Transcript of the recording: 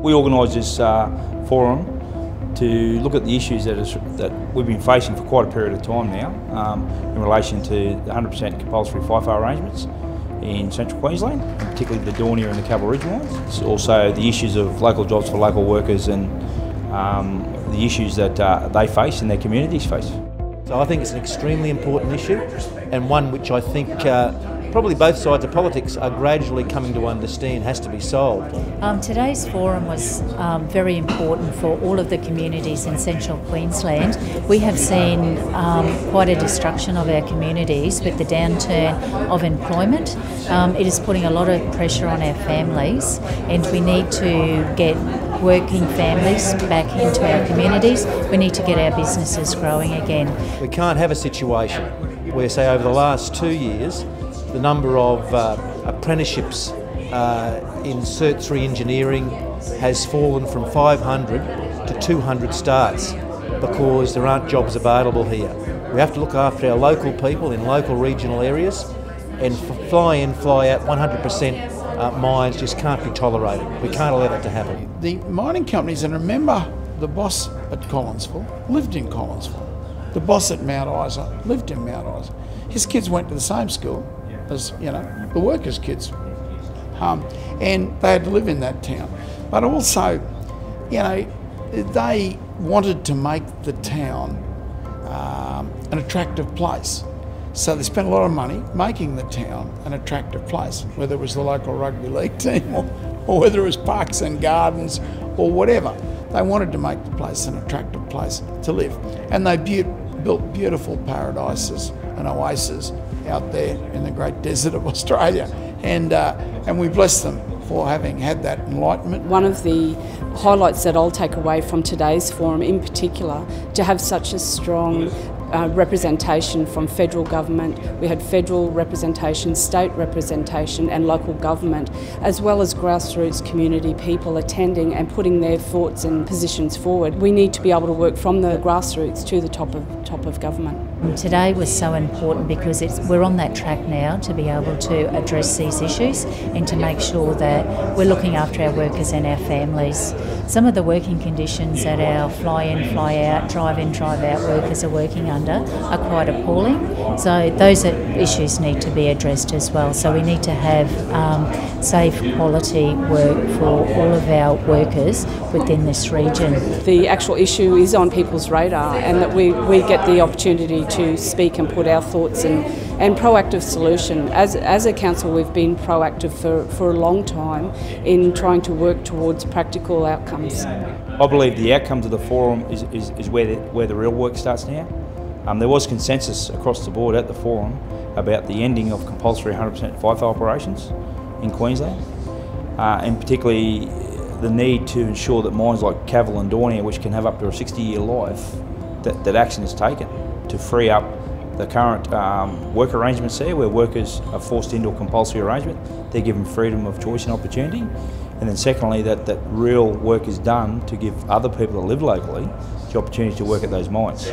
We organised this forum to look at the issues that we've been facing for quite a period of time now in relation to 100% compulsory FIFO arrangements in central Queensland, and particularly the Daunia and the Caval Ridge mines. It's also the issues of local jobs for local workers and the issues that they face and their communities face. So I think it's an extremely important issue, and one which I think probably both sides of politics are gradually coming to understand has to be solved. Today's forum was very important for all of the communities in central Queensland. We have seen quite a destruction of our communities with the downturn of employment. It is putting a lot of pressure on our families, and we need to get working families back into our communities. We need to get our businesses growing again. We can't have a situation where, say, over the last 2 years, the number of apprenticeships in Cert 3 engineering has fallen from 500 to 200 starts because there aren't jobs available here. We have to look after our local people in local regional areas, and fly in, fly out, 100% mines just can't be tolerated. We can't allow that to happen. The mining companies, and remember, the boss at Collinsville lived in Collinsville. The boss at Mount Isa lived in Mount Isa. His kids went to the same school as, the workers' kids. And they had to live in that town. But also, they wanted to make the town an attractive place. So they spent a lot of money making the town an attractive place, whether it was the local rugby league team or whether it was parks and gardens or whatever. They wanted to make the place an attractive place to live. And they built beautiful paradises and oases out there in the great desert of Australia. And we bless them for having had that enlightenment. One of the highlights that I'll take away from today's forum in particular, to have such a strong representation from federal government. We had federal representation, state representation and local government, as well as grassroots community people attending and putting their thoughts and positions forward. We need to be able to work from the grassroots to the top of government. Today was so important because we're on that track now to be able to address these issues and to make sure that we're looking after our workers and our families. Some of the working conditions that our fly-in, fly-out, drive-in, drive-out workers are working under are quite appalling. So those issues need to be addressed as well. So we need to have safe, quality work for all of our workers within this region. The actual issue is on people's radar, and that we get the opportunity to speak and put our thoughts in, and proactive solution. As a council, we've been proactive for a long time in trying to work towards practical outcomes. I believe the outcomes of the forum is where the real work starts now. There was consensus across the board at the forum about the ending of compulsory 100% FIFO operations in Queensland, and particularly the need to ensure that mines like Caval and Daunia, which can have up to a 60-year life, that action is taken to free up the current work arrangements there, where workers are forced into a compulsory arrangement. They're given freedom of choice and opportunity. And then secondly, that real work is done to give other people that live locally the opportunity to work at those mines.